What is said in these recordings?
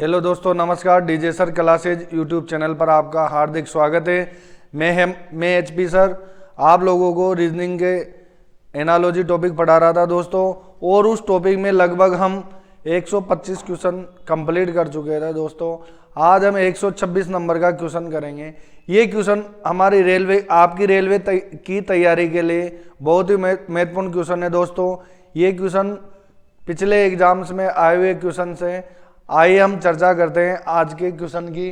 Hello दोस्तों, नमस्कार। DJ sir classes YouTube channel पर आपका हार्दिक स्वागत है। मैं एचपी सर आप लोगों को रीजनिंग के एनालॉजी टॉपिक पढ़ा रहा था दोस्तों, और उस टॉपिक में लगभग हम 125 क्वेश्चन कंप्लीट कर चुके थे दोस्तों। आज हम 126 नंबर का क्वेश्चन करेंगे। ये क्वेश्चन हमारी आपकी रेलवे की तैयारी के लिए बहुत ही महत्वपूर्ण क्वेश्चन है दोस्तों। ये क्वेश्चन पिछले एग्जाम्स में आए हुए क्वेश्चन से। आइए हम चर्चा करते हैं आज के क्वेश्चन की।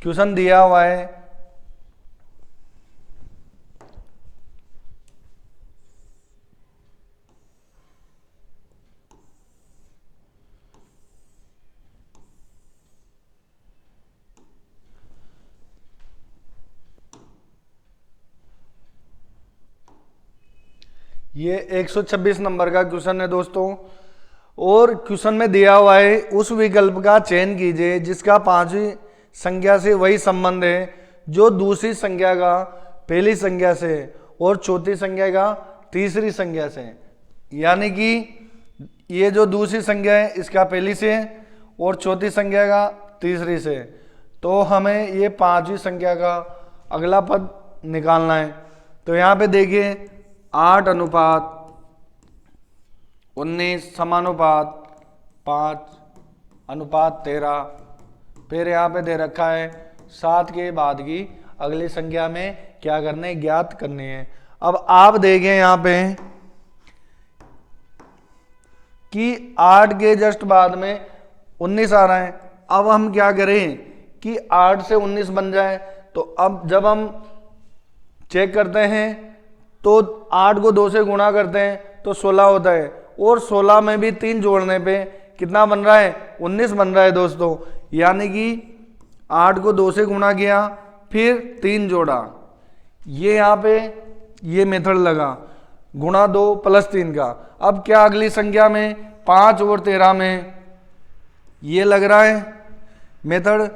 क्वेश्चन दिया हुआ है, ये 126 नंबर का क्वेश्चन है दोस्तों। और क्वेश्चन में दिया हुआ है, उस विकल्प का चयन कीजिए जिसका पांचवी संख्या से वही संबंध है जो दूसरी संख्या का पहली संख्या से और चौथी संख्या का तीसरी संख्या से। यानी कि ये जो दूसरी संख्या है इसका पहली से और चौथी संख्या का तीसरी से। तो हमें ये पांचवी संख्या का अगला पद निकालना है। तो यहाँ पे देखिए 8:19 समानुपात 5:13। फिर यहाँ पे दे रखा है 7 के बाद की अगली संख्या में क्या करने, ज्ञात करनी है। अब आप देखें यहाँ पे कि 8 के जस्ट बाद में 19 आ रहा है। अब हम क्या करें कि 8 से 19 बन जाए। तो अब जब हम चेक करते हैं तो 8 को 2 से गुणा करते हैं तो 16 होता है, और 16 में भी 3 जोड़ने पे कितना बन रहा है, 19 बन रहा है दोस्तों। यानी कि 8 को 2 से गुणा किया फिर 3 जोड़ा, ये यहाँ पे ये मेथड लगा गुणा 2 प्लस 3 का। अब क्या अगली संख्या में 5 और 13 में ये लग रहा है मेथड।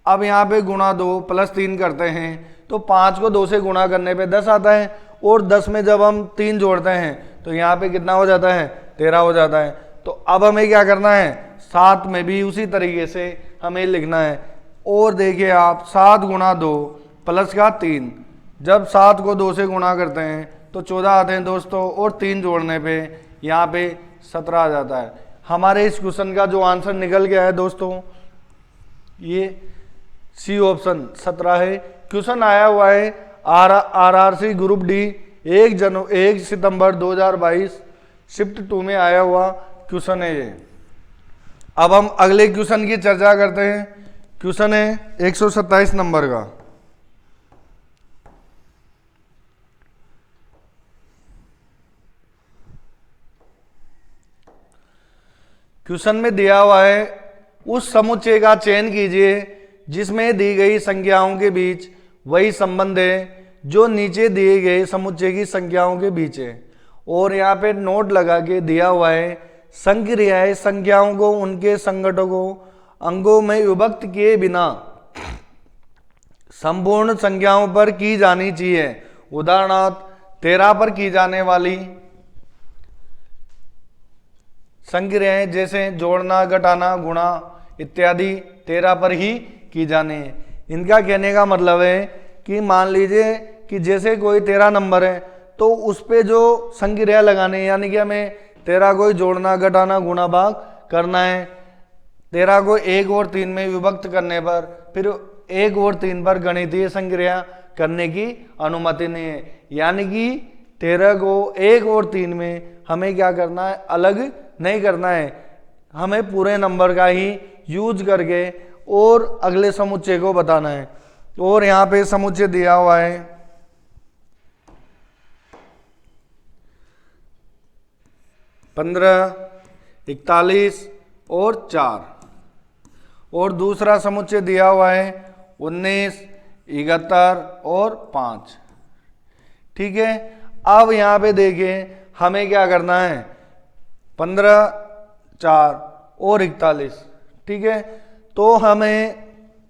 अब यहाँ पे गुणा 2 प्लस 3 करते हैं तो 5 को 2 से गुणा करने पे 10 आता है, और 10 में जब हम 3 जोड़ते हैं तो यहाँ पे कितना हो जाता है, 13 हो जाता है। तो अब हमें क्या करना है, 7 में भी उसी तरीके से हमें लिखना है। और देखिए आप 7 गुणा 2 प्लस का 3, जब 7 को 2 से गुणा करते हैं तो 14 आते हैं दोस्तों, और 3 जोड़ने पे यहाँ पे 17 आ जाता है। हमारे इस क्वेश्चन का जो आंसर निकल गया है दोस्तों, ये सी ऑप्शन 17 है। क्वेश्चन आया हुआ है RRC ग्रुप डी 1 सितंबर 2022 शिफ्ट 2 में आया हुआ क्वेश्चन है ये। अब हम अगले क्वेश्चन की चर्चा करते हैं। क्वेश्चन है 127 नंबर का। क्वेश्चन में दिया हुआ है, उस समुच्चय का चयन कीजिए जिसमें दी गई संख्याओं के बीच वही संबंध है जो नीचे दिए गए समुच्चय की संख्याओं के बीच है। और यहाँ पे नोट लगा के दिया हुआ है, संक्रियाएं संख्याओं को उनके संघटकों अंगों में विभक्त किए बिना संपूर्ण संख्याओं पर की जानी चाहिए। उदाहरणार्थ 13 पर की जाने वाली संक्रियाएं जैसे जोड़ना, घटाना, गुणा इत्यादि 13 पर ही की जानी है। इनका कहने का मतलब है कि मान लीजिए कि जैसे कोई 13 नंबर है तो उस पे जो संक्रिया लगाने, यानी कि हमें 13 को जोड़ना, घटाना, गुणा, भाग करना है। 13 को 1 और 3 में विभक्त करने पर फिर 1 और 3 पर गणितीय संक्रिया करने की अनुमति नहीं है। यानी कि 13 को 1 और 3 में हमें क्या करना है, अलग नहीं करना है। हमें पूरे नंबर का ही यूज करके और अगले समुच्चय को बताना है। और यहाँ पे समुच्चय दिया हुआ है 15, 41 और 4, और दूसरा समुच्चय दिया हुआ है 19, 71 और 5। ठीक है। अब यहाँ पे देखिए हमें क्या करना है, 15, 4 और 41। ठीक है। तो हमें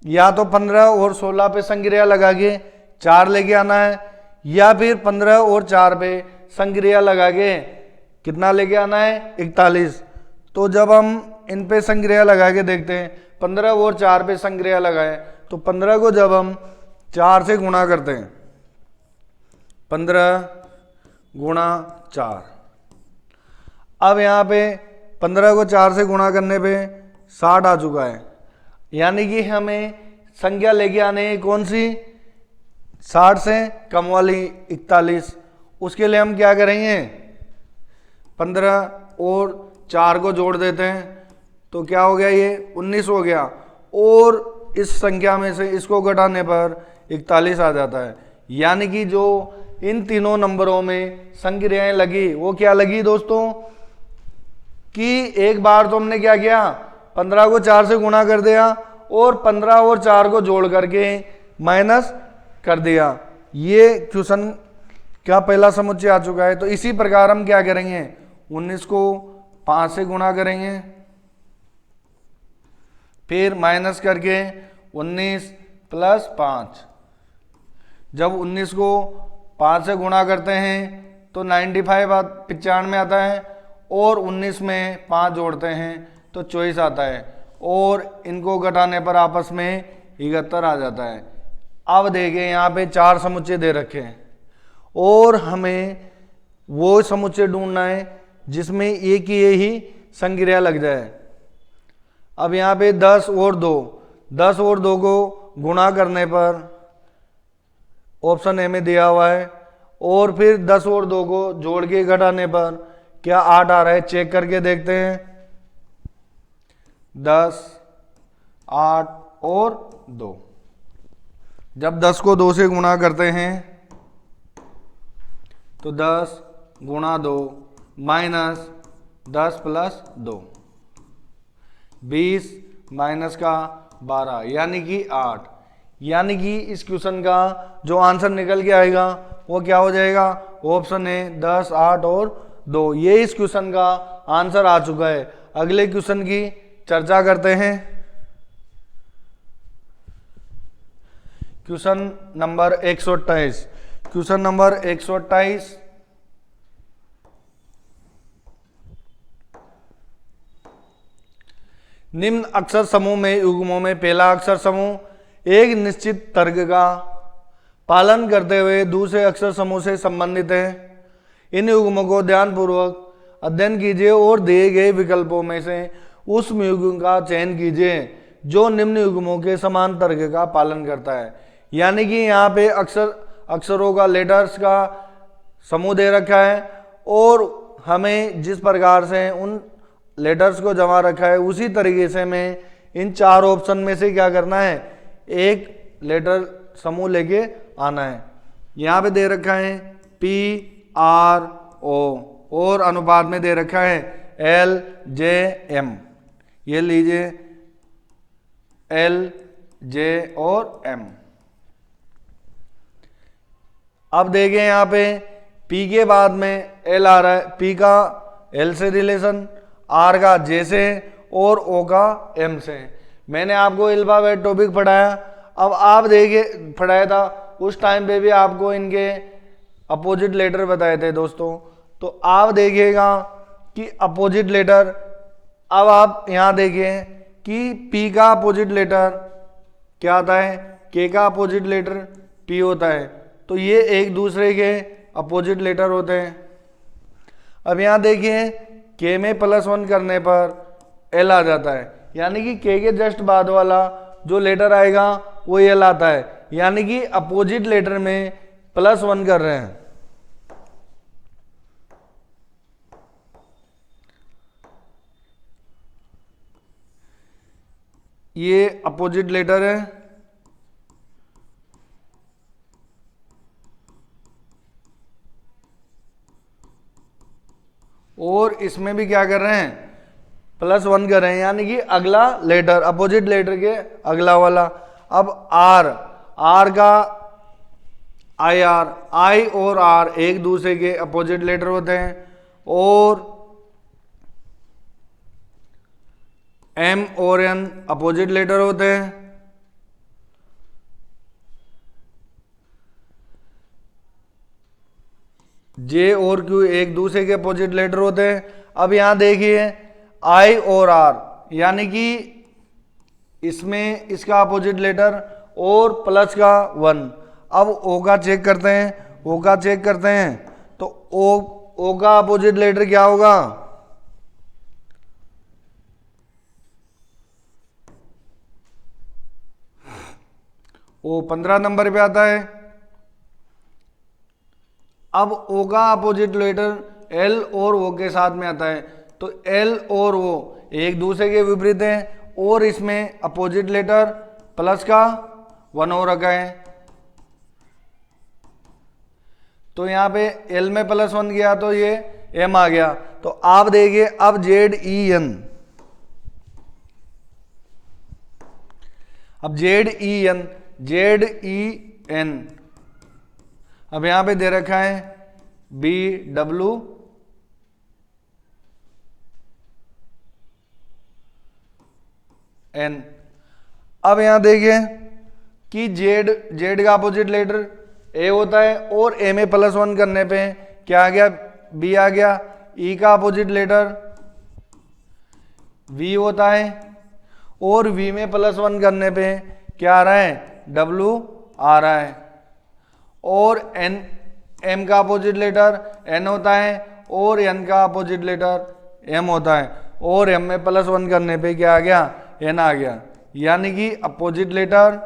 या तो 15 और 16 पे संक्रिया लगा के 4 लेके आना है, या फिर 15 और 4 पे संक्रिया लगा के कितना लेके आना है, 41। तो जब हम इन पे संक्रिया लगा के देखते हैं। 15 और 4 पे संक्रिया लगाए तो 15 को जब हम 4 से गुणा करते हैं, 15 गुणा 4, अब यहाँ पे 15 को 4 से गुणा करने पे 60 आ चुका है। यानी कि हमें संख्या लेके आने हैं कौन सी, 60 से कम वाली 41। उसके लिए हम क्या करेंगे, 15 और 4 को जोड़ देते हैं तो क्या हो गया, ये 19 हो गया। और इस संख्या में से इसको घटाने पर 41 आ जाता है। यानी कि जो इन तीनों नंबरों में संक्रियाएं लगी वो क्या लगी दोस्तों, कि एक बार तो हमने क्या किया, 15 को 4 से गुणा कर दिया और 15 और 4 को जोड़ करके माइनस कर दिया। ये क्वेश्चन का पहला समुच्चय आ चुका है। तो इसी प्रकार हम क्या करेंगे, 19 को 5 से गुणा करेंगे, फिर माइनस करके 19 प्लस 5। जब 19 को 5 से गुणा करते हैं तो 95 आता है और 19 में 5 जोड़ते हैं तो 24 आता है और इनको घटाने पर आपस में 71 आ जाता है। अब देखें यहाँ पे 4 समुच्चय दे रखे हैं और हमें वो समुच्चय ढूंढना है जिसमें एक ही संक्रिया लग जाए। अब यहाँ पे 10 और 2 को गुणा करने पर ऑप्शन ए में दिया हुआ है और फिर 10 और 2 को जोड़ के घटाने पर क्या 8 आ रहा है, चेक करके देखते हैं। 10, 8 और 2, जब 10 को 2 से गुणा करते हैं तो 10 गुणा 2 माइनस 10 प्लस 2, 20 माइनस का 12 यानी कि 8। यानी कि इस क्वेश्चन का जो आंसर निकल के आएगा वो क्या हो जाएगा, ऑप्शन है 10, 8 और 2। ये इस क्वेश्चन का आंसर आ चुका है। अगले क्वेश्चन की चर्चा करते हैं। Question number 128। क्वेश्चन नंबर 128, निम्न अक्षर समूह में युग्मों में पहला अक्षर समूह एक निश्चित तर्क का पालन करते हुए दूसरे अक्षर समूह से संबंधित है। इन युग्मों को ध्यानपूर्वक अध्ययन कीजिए और दिए गए विकल्पों में से उस युग्म का चयन कीजिए जो निम्न युग्मों के समान तर्क का पालन करता है। यानी कि यहाँ पे अक्षरों का, लेटर्स का समूह दे रखा है और हमें जिस प्रकार से उन लेटर्स को जमा रखा है उसी तरीके से हमें इन 4 ऑप्शन में से क्या करना है, एक लेटर समूह लेके आना है। यहाँ पे दे रखा है PRO और अनुपात में दे रखा है LJM। ये लीजिए LJ और M। अब देखें यहाँ पे P के बाद में L आ रहा है। P का L से रिलेशन, R का J से और O का M से। मैंने आपको अल्फाबेट टॉपिक पढ़ाया। अब आप देखिए, पढ़ाया था उस टाइम पे भी आपको इनके अपोजिट लेटर बताए थे दोस्तों। तो आप देखिएगा कि अपोजिट लेटर, अब आप यहाँ देखिए कि P का अपोजिट लेटर क्या आता है, K का अपोजिट लेटर P होता है। तो ये एक दूसरे के अपोजिट लेटर होते हैं। अब यहाँ देखिए K में +1 करने पर L आ जाता है। यानी कि K के जस्ट बाद वाला जो लेटर आएगा वो L आता है। यानी कि अपोजिट लेटर में +1 कर रहे हैं। ये अपोजिट लेटर है। और इसमें भी क्या कर रहे हैं, +1 कर रहे हैं। यानी कि अगला लेटर, अपोजिट लेटर के अगला वाला। अब R का I और R एक दूसरे के अपोजिट लेटर होते हैं। और M और N अपोजिट लेटर होते हैं। J और Q एक दूसरे के अपोजिट लेटर होते हैं। अब यहां देखिए I और R यानी कि इसमें इसका अपोजिट लेटर और प्लस का 1। अब ओ का चेक करते हैं, ओ का चेक करते हैं तो ओ का अपोजिट लेटर क्या होगा? ओ 15 नंबर पे आता है। अब ओ का अपोजिट लेटर एल और ओ के साथ में आता है, तो एल और ओ एक दूसरे के विपरीत हैं और इसमें अपोजिट लेटर प्लस का 1 हो रखा है। तो यहां पे एल में +1 गया तो ये एम आ गया। तो आप देखिए अब ZEN, अब ZEN अब यहां पे दे रखा है BW N। अब यहां देखिए कि Z का अपोजिट लेटर ए होता है और ए में +1 करने पे क्या आ गया? बी आ गया। ई का अपोजिट लेटर वी होता है और वी में +1 करने पे क्या आ रहा है? डब्लू आ रहा है। और एन, एम का अपोजिट लेटर एन होता है और एन का अपोजिट लेटर एम होता है और एम में +1 करने पे क्या आ गया? एन आ गया। यानी कि अपोजिट लेटर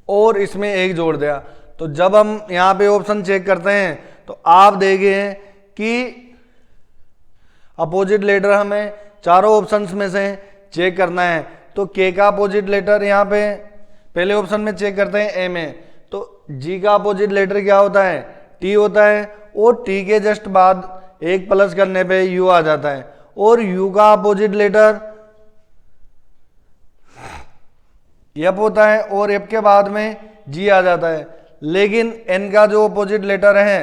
और इसमें एक जोड़ दिया। तो जब हम यहां पे ऑप्शन चेक करते हैं तो आप देखिए कि अपोजिट लेटर हमें चारों ऑप्शंस में से चेक करना है। तो के का अपोजिट लेटर यहां पे पहले ऑप्शन में चेक करते हैं ए में, तो जी का अपोजिट लेटर क्या होता है? टी होता है और टी के जस्ट बाद एक प्लस करने पे यू आ जाता है। और यू का अपोजिट लेटर एफ होता है और एफ के बाद में जी आ जाता है। लेकिन एन का जो अपोजिट लेटर है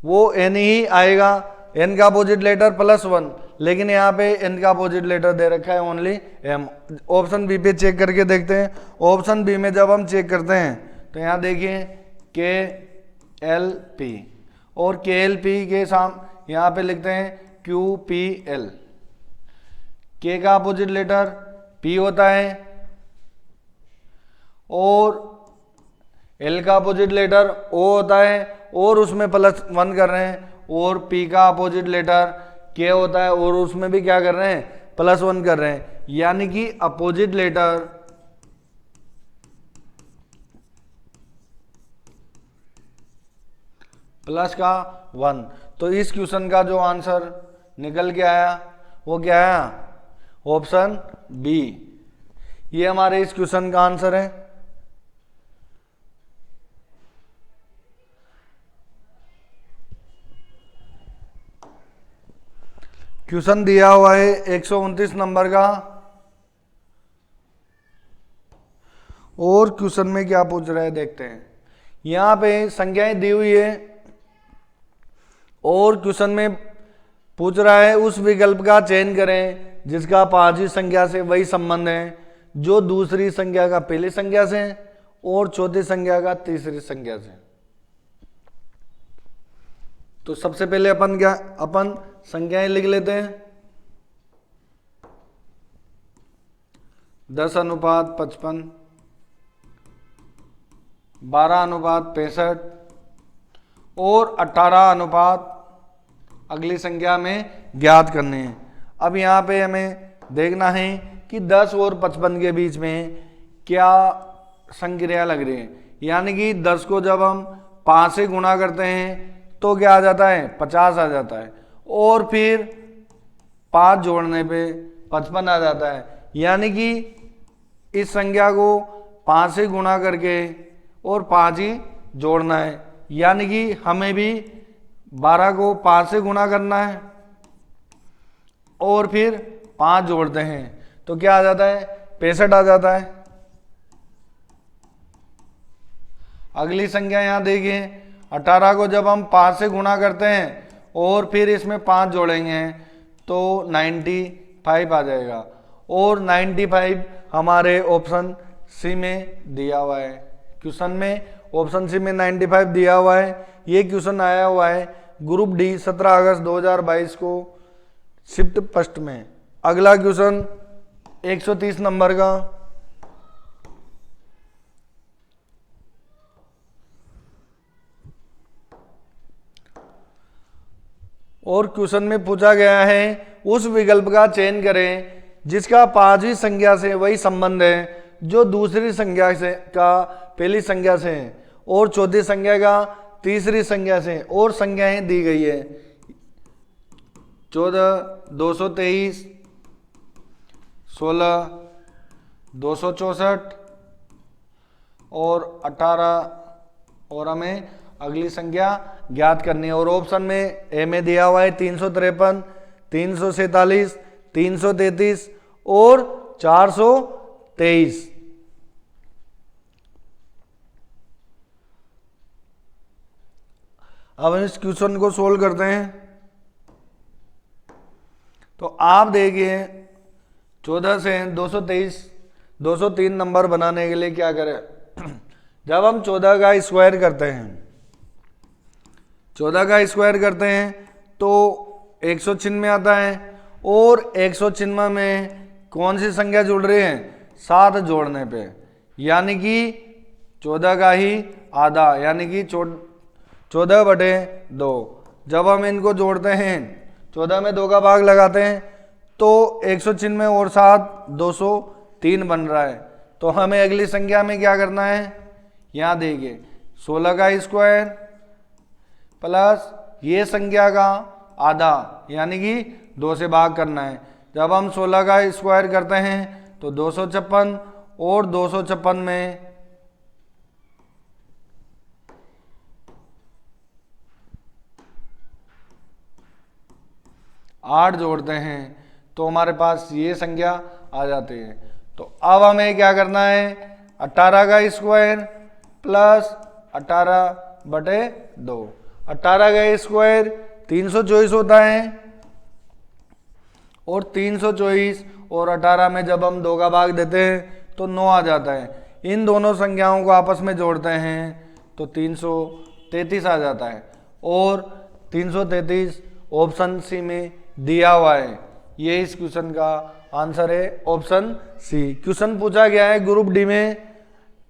वो एन ही आएगा, एन का अपोजिट लेटर +1, लेकिन यहाँ पे एन का अपोजिट लेटर दे रखा है ओनली एम। ऑप्शन बी पे चेक करके देखते हैं। ऑप्शन बी में जब हम चेक करते हैं तो यहाँ देखिए के एल पी और के एल पी के साथ यहाँ पे लिखते हैं क्यू पी एल। के का अपोजिट लेटर पी होता है और एल का अपोजिट लेटर ओ होता है और उसमें +1 कर रहे हैं। और पी का अपोजिट लेटर के होता है और उसमें भी क्या कर रहे हैं? +1 कर रहे हैं। यानी कि अपोजिट लेटर प्लस का 1। तो इस क्वेश्चन का जो आंसर निकल के आया वो क्या आया? Option B. ये हमारे इस क्वेश्चन का आंसर है। क्वेश्चन दिया हुआ है 129 नंबर का और क्वेश्चन में क्या पूछ रहा है देखते हैं। यहां पे संख्याएं दी हुई है और क्वेश्चन में पूछ रहा है उस विकल्प का चयन करें जिसका पांचवी संख्या से वही संबंध है जो दूसरी संख्या का पहली संख्या से और चौथी संख्या का तीसरी संख्या से। तो सबसे पहले अपन संख्याएं लिख लेते हैं। 10:55, 12:65 और 18 अगली संख्या में ज्ञात करने हैं। अब यहाँ पे हमें देखना है कि 10 और 55 के बीच में क्या संक्रिया लग रही है। यानी कि 10 को जब हम 5 से गुणा करते हैं तो क्या आ जाता है? 50 आ जाता है और फिर 5 जोड़ने पे 55 आ जाता है। यानी कि इस संख्या को 5 से गुणा करके और 5 ही जोड़ना है। यानी कि हमें भी 12 को 5 से गुणा करना है और फिर 5 जोड़ते हैं तो क्या आ जाता है? 65 आ जाता है। अगली संख्या यहां देखिए 18 को जब हम 5 से गुणा करते हैं और फिर इसमें 5 जोड़ेंगे तो 95 आ जाएगा और 95 हमारे ऑप्शन सी में दिया हुआ है। क्वेश्चन में ऑप्शन सी में 95 दिया हुआ है। ये क्वेश्चन आया हुआ है ग्रुप डी 17 अगस्त 2022 को शिफ्ट फर्स्ट में। अगला क्वेश्चन 130 नंबर का, और क्वेश्चन में पूछा गया है उस विकल्प का चयन करें जिसका पांचवी संख्या से वही संबंध है जो दूसरी संख्या से का पहली संख्या से है और चौथी संख्या का तीसरी संख्या से, और संख्याएं दी गई है 14, 223, 16, 264 और 18, और हमें अगली संख्या ज्ञात करनी है। और ऑप्शन में ए में दिया हुआ है 353, 347, 333 और 423। अब हम इस क्वेश्चन को सोल्व करते हैं। तो आप देखिए 14 से 203 नंबर बनाने के लिए क्या करें, जब हम 14 का स्क्वायर करते हैं, 14 का स्क्वायर करते हैं तो 196 आता है, और 196 में कौन सी संख्या जुड़ रही है, 7 जोड़ने पे, यानी कि 14 का ही आधा, यानी कि 14/2। जब हम इनको जोड़ते हैं, 14 में 2 का भाग लगाते हैं तो 196 और 7 203 बन रहा है। तो हमें अगली संख्या में क्या करना है, यहाँ देखिए 16 का स्क्वायर प्लस ये संख्या का आधा, यानी कि 2 से भाग करना है। जब हम 16 का स्क्वायर करते हैं तो 256, और 256 में 8 जोड़ते हैं तो हमारे पास ये संख्या आ जाती है। तो अब हमें क्या करना है, 18 का स्क्वायर प्लस 18/2। 18 का स्क्वायर 324 होता है, और 324 और 18 में जब हम 2 का भाग देते हैं तो 9 आ जाता है। इन दोनों संख्याओं को आपस में जोड़ते हैं तो 333 आ जाता है, और 333 ऑप्शन सी में दिया हुआ है। ये इस क्वेश्चन का आंसर है, ऑप्शन सी। क्वेश्चन पूछा गया है ग्रुप डी में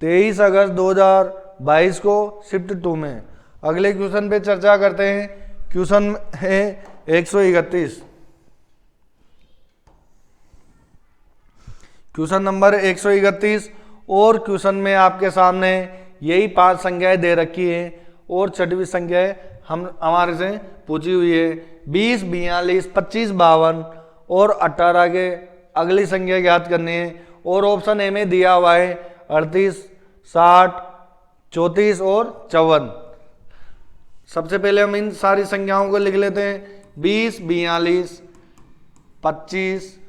23 अगस्त 2022 को शिफ्ट 2 में। अगले क्वेश्चन पे चर्चा करते हैं। क्वेश्चन है 131, क्वेश्चन नंबर 131, और क्वेश्चन में आपके सामने यही 5 संख्याएं दे रखी है और 6वीं संख्या हमारे से पूछी हुई है। 20, 42, 25, 52 और 18 के अगली संख्या ज्ञात करनी है, और ऑप्शन ए में दिया हुआ है 38, 60, 34 और 54। सबसे पहले हम इन सारी संख्याओं को लिख लेते हैं। 20, 42, 25,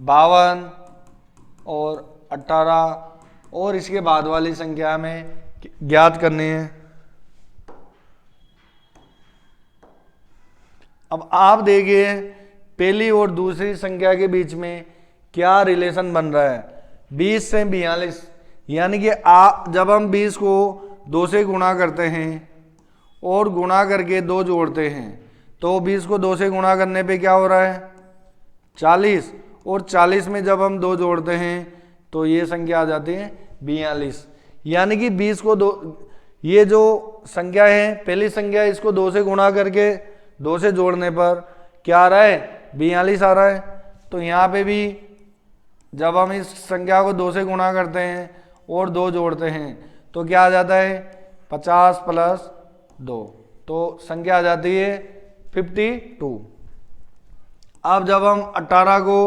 52 और 18, और इसके बाद वाली संख्या में ज्ञात करनी है। अब आप देखिए पहली और दूसरी संख्या के बीच में क्या रिलेशन बन रहा है। 20 से 42, यानी कि जब हम 20 को 2 से गुणा करते हैं और गुणा करके 2 जोड़ते हैं तो 20 को 2 से गुणा करने पे क्या हो रहा है, 40, और 40 में जब हम 2 जोड़ते हैं तो ये संख्या आ जाती है 42। यानी कि 20 को 2, ये जो संख्या है पहली संख्या, इसको 2 से गुणा करके 2 से जोड़ने पर क्या आ रहा है, 42 आ रहा है। तो यहाँ पे भी जब हम इस संख्या को 2 से गुणा करते हैं और 2 जोड़ते हैं तो क्या आ जाता है, 50 + 2, तो संख्या आ जाती है 52। अब जब हम 18 को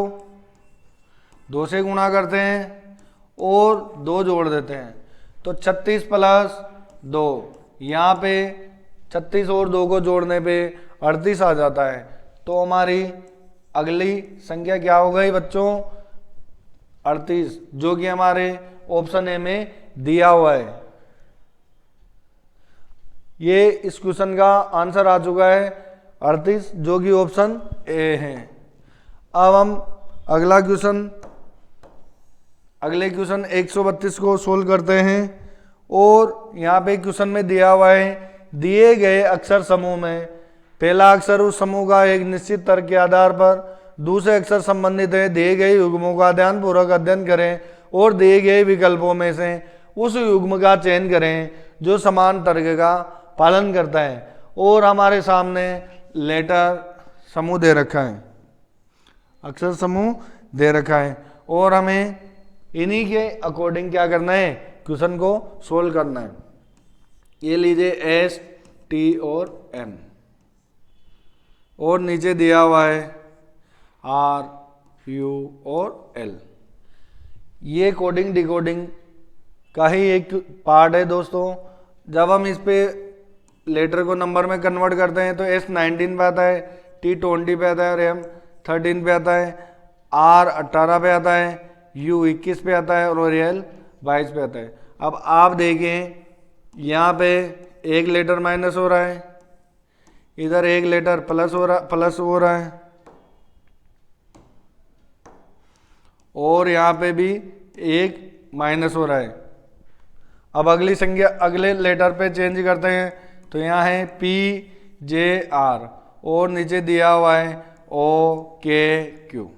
2 से गुणा करते हैं और 2 जोड़ देते हैं तो 36 + 2, यहाँ पे 36 और 2 को जोड़ने पे 38 आ जाता है। तो हमारी अगली संख्या क्या हो गई बच्चों, 38, जो कि हमारे ऑप्शन ए में दिया हुआ है। ये इस क्वेश्चन का आंसर आ चुका है 38, जो कि ऑप्शन ए है। अब हम अगले क्वेश्चन 132 को सोल्व करते हैं, और यहाँ पे क्वेश्चन में दिया हुआ है दिए गए अक्षर समूह में पहला अक्षर उस समूह का एक निश्चित तर्क के आधार पर दूसरे अक्षर संबंधित है, दिए गए युग्मों का ध्यानपूर्वक अध्ययन करें और दिए गए विकल्पों में से उस युग्म का चयन करें जो समान तर्क का पालन करता है। और हमारे सामने लेटर समूह दे रखा है, अक्षर समूह दे रखा है और हमें इन्हीं के अकॉर्डिंग क्या करना है, क्वेश्चन को सोल्व करना है। ये लीजिए एस, टी और एम और नीचे दिया हुआ है आर, यू और एल। ये कोडिंग डिकोडिंग का ही एक पार्ट है दोस्तों। जब हम इस पे लेटर को नंबर में कन्वर्ट करते हैं तो एस 19 पे आता है, टी 20 पे आता है और एम 13 पे आता है, आर 18 पे आता है, यू 21 पे आता है और एल 22 पे आता है। अब आप देखें यहाँ पे एक लेटर माइनस हो रहा है, इधर एक लेटर प्लस हो रहा है और यहाँ पे भी एक माइनस हो रहा है। अब अगली संख्या अगले लेटर पे चेंज करते हैं तो यहाँ है पी जे आर और नीचे दिया हुआ है ओ के क्यू।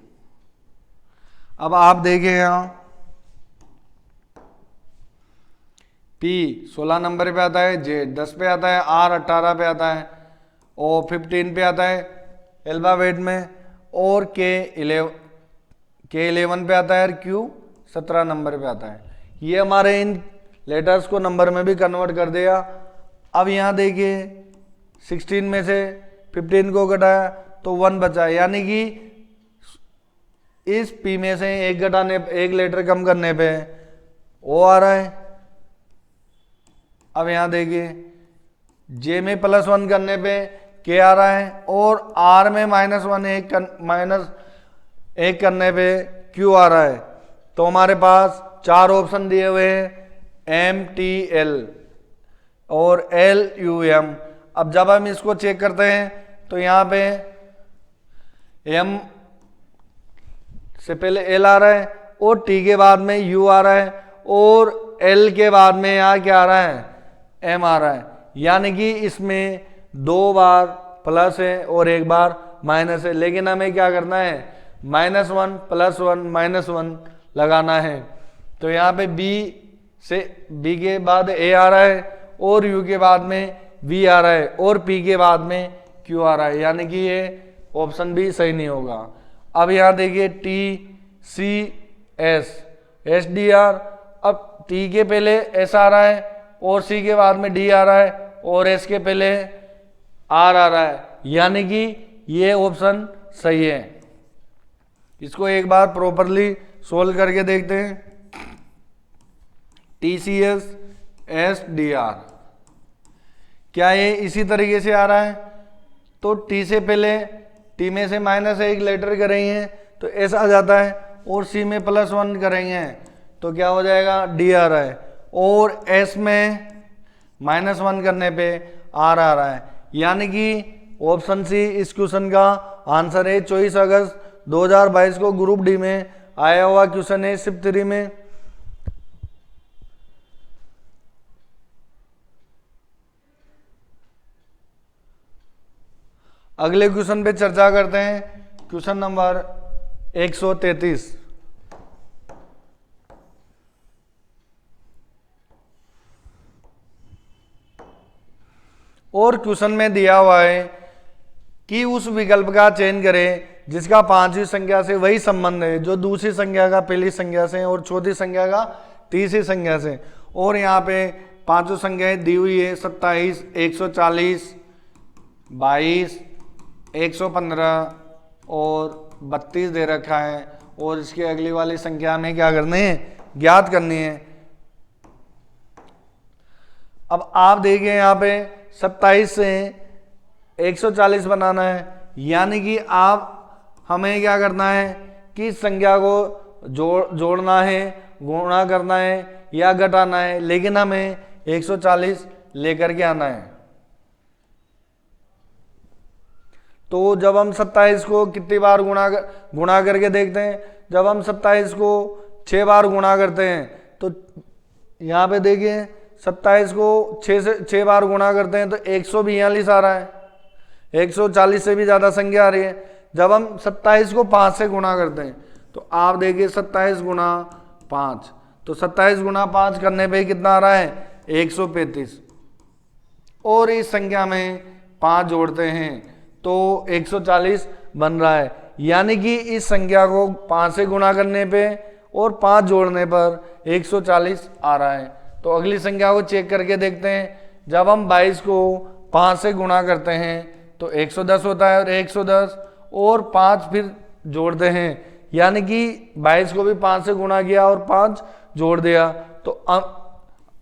अब आप देखें यहाँ पी 16 नंबर पे आता है, जे 10 पे आता है, आर 18 पे आता है, ओ 15 पे आता है अल्फाबेट में और के 11 पे आता है और क्यू 17 नंबर पे आता है। ये हमारे इन लेटर्स को नंबर में भी कन्वर्ट कर दिया। अब यहाँ देखिए 16 में से 15 को घटाया तो 1 बचा, यानी कि इस P में से एक लेटर कम करने पे O आ रहा है। अब यहाँ देखिए J में +1 करने पे K आ रहा है और R में -1 करने पे Q आ रहा है। तो हमारे पास 4 ऑप्शन दिए हुए हैं MTL और LUM। अब जब हम इसको चेक करते हैं तो यहाँ पे M से पहले L आ रहा है और T के बाद में U आ रहा है और L के बाद में यहाँ क्या आ रहा है, M आ रहा है। यानी कि इसमें 2 बार प्लस है और 1 बार माइनस है, लेकिन हमें क्या करना है, -1 +1 -1 लगाना है। तो यहाँ पे B के बाद A आ रहा है और U के बाद में V आ रहा है और P के बाद में Q आ रहा है, यानी कि ये ऑप्शन भी सही नहीं होगा। अब यहाँ देखिए T C S S D R। अब T के पहले S आ रहा है और C के बाद में D आ रहा है और S के पहले R आ रहा है, यानी कि ये ऑप्शन सही है। इसको एक बार प्रॉपरली सोल्व करके देखते हैं। TCS SDR, क्या ये इसी तरीके से आ रहा है? तो T से पहले T में से -1 लेटर करेंगे तो S आ जाता है और C में +1 करेंगे तो क्या हो जाएगा, D आ रहा है और S में -1 करने पे R आ रहा है, यानी कि ऑप्शन सी इस क्वेश्चन का आंसर है। 24 अगस्त 2022 को ग्रुप डी में आया हुआ क्वेश्चन है शिफ्ट 3 में। अगले क्वेश्चन पे चर्चा करते हैं, क्वेश्चन नंबर 133। और क्वेश्चन में दिया हुआ है कि उस विकल्प का चयन करें जिसका 5वीं संख्या से वही संबंध है जो दूसरी संख्या का पहली संख्या से और चौथी संख्या का तीसरी संख्या से। और यहाँ पे 5 संख्याएं दी हुई है, 27, 140, 22, 115 और 32 दे रखा है और इसके अगली वाली संख्या में क्या करनी है, ज्ञात करनी है। अब आप देखिए यहाँ पे 27 से 140 बनाना है, यानी कि आप हमें क्या करना है कि संख्या को जोड़ना है, गुणा करना है या घटाना है, लेकिन हमें 140 लेकर के आना है। तो जब हम 27 को कितनी बार गुणा करके देखते हैं, जब हम 27 को 6 बार गुणा करते हैं तो यहाँ पे देखिए 27 को 6 बार गुणा करते हैं तो 142 आ रहा है। 140 से भी ज़्यादा संख्या आ रही है। जब हम 27 को 5 से गुणा करते हैं तो आप देखिए 27 गुणा 5, तो 27 गुणा 5 करने पे कितना आ रहा है 135, और इस संख्या में 5 जोड़ते हैं तो 140 बन रहा है। यानी कि इस संख्या को 5 से गुणा करने पे और 5 जोड़ने पर 140 आ रहा है। तो अगली संख्या को चेक करके देखते हैं। जब हम 22 को 5 से गुणा करते हैं तो 110 होता है, और 110 और 5 फिर जोड़ते हैं, यानी कि 22 को भी 5 से गुणा किया और 5 जोड़ दिया। तो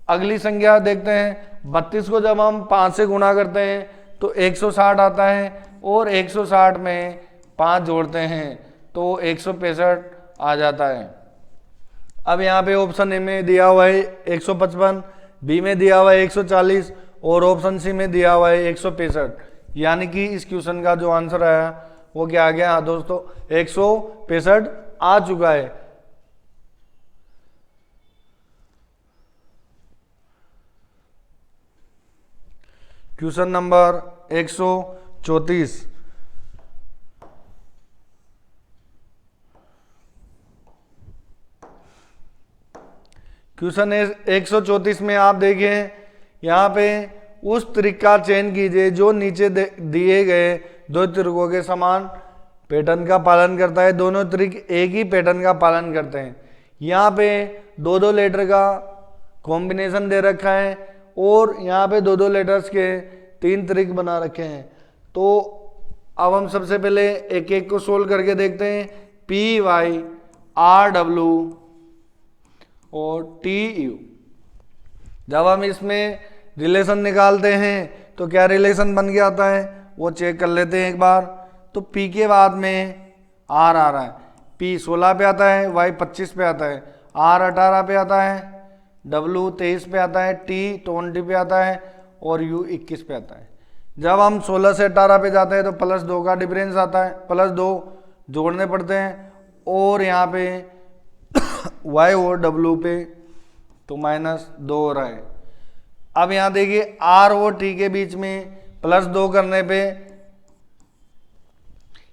अगली संख्या देखते हैं। 32 को जब हम 5 से गुणा करते हैं तो 160 आता है, और 160 में 5 जोड़ते हैं तो 165 आ जाता है। अब यहाँ पे ऑप्शन ए में दिया हुआ है 155, बी में दिया हुआ है 140 और ऑप्शन सी में दिया हुआ है 165। यानी कि इस क्वेश्चन का जो आंसर आया वो क्या आ गया? हाँ दोस्तों, 165 आ चुका है। Question number 134। क्वेश्चन 134 में आप देखें, यहाँ पे उस त्रिक का चयन कीजिए जो नीचे दिए गए दो त्रिकों के समान पैटर्न का पालन करता है। दोनों त्रिक एक ही पैटर्न का पालन करते हैं। यहाँ पे दो दो लेटर का कॉम्बिनेशन दे रखा है और यहाँ पे दो दो लेटर्स के 3 त्रिक बना रखे हैं। तो अब हम सबसे पहले एक एक को सोल्व करके देखते हैं। PYRW और TU। जब हम इसमें रिलेशन निकालते हैं तो क्या रिलेशन बन के आता है वो चेक कर लेते हैं एक बार। तो P के बाद में R आ रहा है, P 16 पे आता है, Y 25 पे आता है, R 18 पे आता है, W 23 पे आता है, T 20 पे आता है और U 21 पे आता है। जब हम 16 से 18 पे जाते हैं तो +2 का डिफरेंस आता है, +2 जोड़ने पड़ते हैं, और यहाँ पे Y और W पे तो -2 हो रहा है। अब यहाँ देखिए R और T के बीच में +2 करने पे,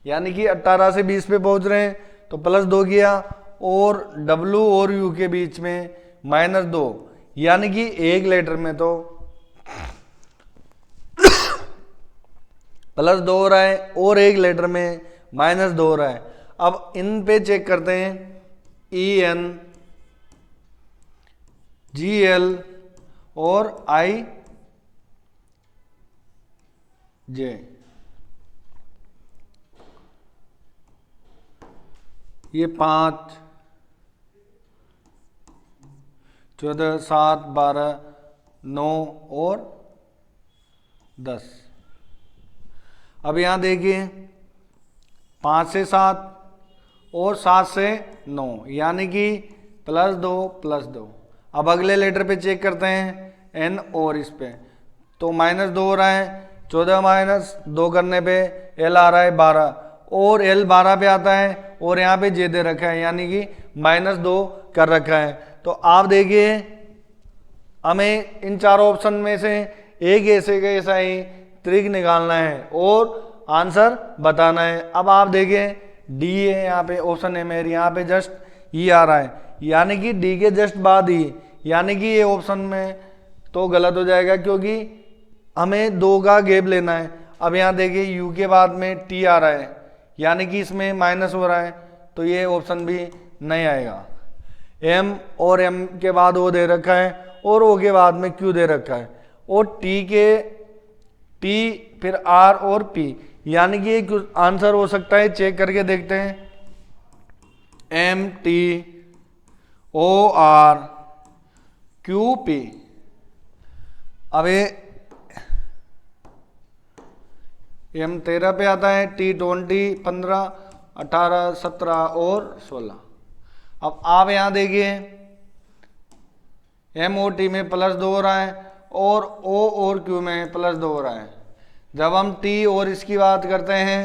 यानी कि 18 से 20 पे पहुंच रहे हैं तो +2 किया, और W और U के बीच में -2, यानी कि एक लेटर में तो +2 हो रहा है और एक लेटर में -2 हो रहा है। अब इन पे चेक करते हैं। EN, GL और IJ। ये 5, 14, 7, 12, 9 और 10। अब यहाँ देखिए 5 से 7 और 7 से 9, यानी कि +2 अब अगले लेटर पे चेक करते हैं N और इस पे तो -2 हो रहा है। 14 -2 करने पे L आ रहा है 12, और L 12 पे आता है, और यहाँ पे J दे रखा है, यानी कि -2 कर रखा है। तो आप देखिए हमें इन चारों ऑप्शन में से एक ऐसे का ऐसा ही त्रिक निकालना है और आंसर बताना है। अब आप देखें D है यहाँ पे, ऑप्शन है मेरी, यहाँ पे जस्ट E आ रहा है, यानी कि D के जस्ट बाद E, यानी कि ये ऑप्शन में तो गलत हो जाएगा क्योंकि हमें 2 का गैप लेना है। अब यहाँ देखिए U के बाद में T आ रहा है, यानी कि इसमें माइनस हो रहा है, तो ये ऑप्शन भी नहीं आएगा। M और M के बाद O दे रखा है और O के बाद में Q दे रखा है, और T फिर R और P, यानी कि एक आंसर हो सकता है। चेक करके देखते हैं। MTORQP। अब ये M 13 पे आता है, T 20, 15, 18, 17 और 16। अब आप यहाँ देखिए M और T में +2 हो रहा है और O और Q में +2 हो रहा है। जब हम T और इसकी बात करते हैं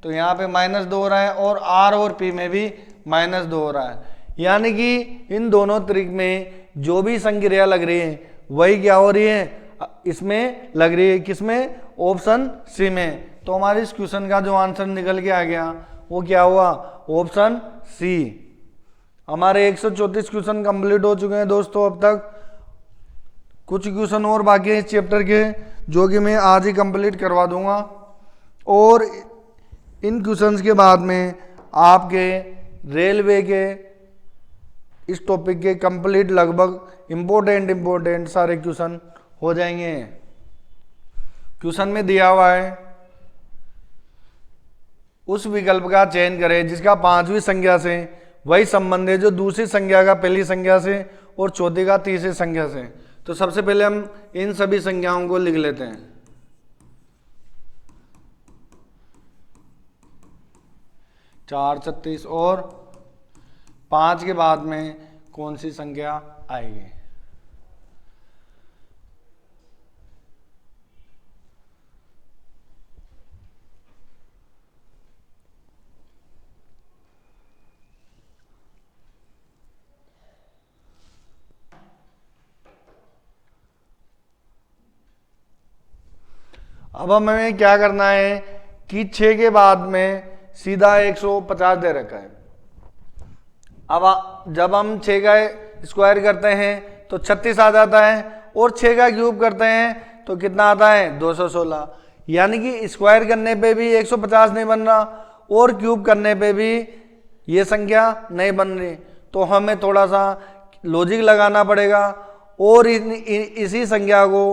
तो यहाँ पे -2 हो रहा है, और R और P में भी -2 हो रहा है, यानी कि इन दोनों त्रिक में जो भी संक्रिया लग रही है वही क्या हो रही है इसमें लग रही है, किसमें, ऑप्शन सी में। तो हमारे इस क्वेश्चन का जो आंसर निकल के आ गया वो क्या हुआ, ऑप्शन सी। हमारे 134 क्वेश्चन कंप्लीट हो चुके हैं दोस्तों अब तक। कुछ क्वेश्चन और बाकी है इस चैप्टर के जो कि मैं आज ही कंप्लीट करवा दूंगा, और इन क्वेश्चंस के बाद में आपके रेलवे के इस टॉपिक के कंप्लीट लगभग इम्पोर्टेंट सारे क्वेश्चन हो जाएंगे। क्वेश्चन में दिया हुआ है उस विकल्प का चयन करें जिसका पांचवी संख्या से वही संबंध है जो दूसरी संख्या का पहली संख्या से और चौथी का तीसरी संख्या से। तो सबसे पहले हम इन सभी संख्याओं को लिख लेते हैं। 4, 36 और 5 के बाद में कौन सी संख्या आएगी। अब हमें क्या करना है कि 6 के बाद में सीधा 150 दे रखा है। अब जब हम 6 का स्क्वायर करते हैं तो 36 आ जाता है, और 6 का क्यूब करते हैं तो कितना आता है, 216। यानी कि स्क्वायर करने पे भी 150 नहीं बन रहा और क्यूब करने पे भी ये संख्या नहीं बन रही। तो हमें थोड़ा सा लॉजिक लगाना पड़ेगा और इसी संख्या को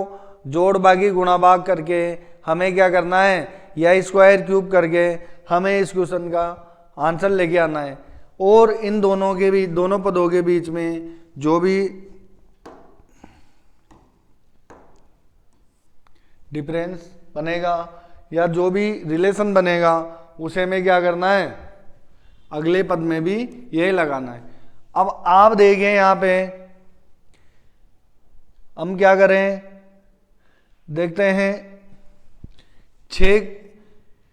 जोड़ बाकी गुणा भाग करके हमें क्या करना है, या स्क्वायर क्यूब करके हमें इस क्वेश्चन का आंसर लेके आना है। और इन दोनों के बीच, दोनों पदों के बीच में जो भी डिफरेंस बनेगा या जो भी रिलेशन बनेगा उसे हमें क्या करना है, अगले पद में भी यही लगाना है। अब आप देखें यहाँ पे हम क्या करें, देखते हैं 6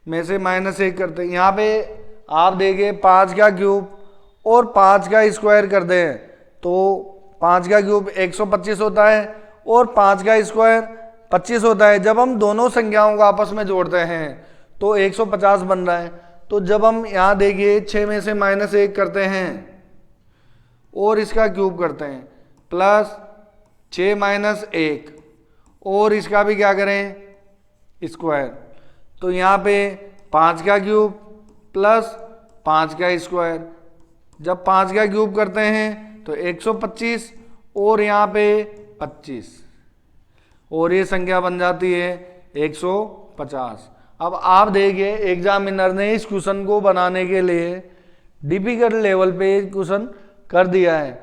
में से -1 करते हैं। यहाँ पे आप देखें 5 का क्यूब और 5 का स्क्वायर करते हैं तो 5 का क्यूब 125 होता है और 5 का स्क्वायर 25 होता है। जब हम दोनों संख्याओं को आपस में जोड़ते हैं तो 150 बन रहा है। तो जब हम यहाँ देखिए 6 में से -1 करते हैं और इसका क्यूब करते हैं प्लस 6 - 1 और इसका भी क्या करें, स्क्वायर, तो यहाँ पे 5 का क्यूब प्लस 5 का स्क्वायर। जब 5 का क्यूब करते हैं तो 125 और यहाँ पे 25 और ये संख्या बन जाती है 150। अब आप देखिए एग्जामिनर ने इस क्वेश्चन को बनाने के लिए डिफिकल्ट लेवल पे क्वेश्चन कर दिया है,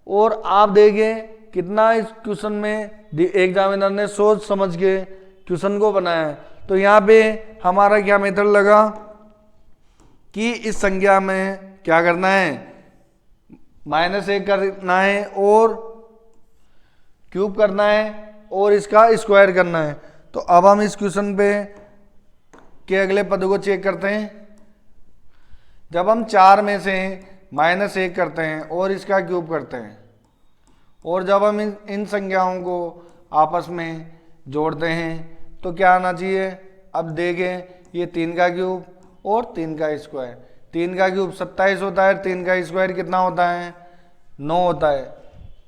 और आप देखिए कितना इस क्वेश्चन में एग्जामिनर ने सोच समझ के क्वेश्चन को बनाया है। तो यहाँ पे हमारा क्या मेथड लगा कि इस संख्या में क्या करना है, -1 करना है और क्यूब करना है और इसका स्क्वायर करना है। तो अब हम इस क्वेश्चन पे के अगले पद को चेक करते हैं। जब हम 4 में से -1 करते हैं और इसका क्यूब करते हैं और जब हम इन संख्याओं को आपस में जोड़ते हैं तो क्या आना चाहिए। अब देखें ये 3 का क्यूब और 3 का स्क्वायर, 3 का क्यूब 27 होता है, 3 का स्क्वायर कितना होता है, 9 होता है।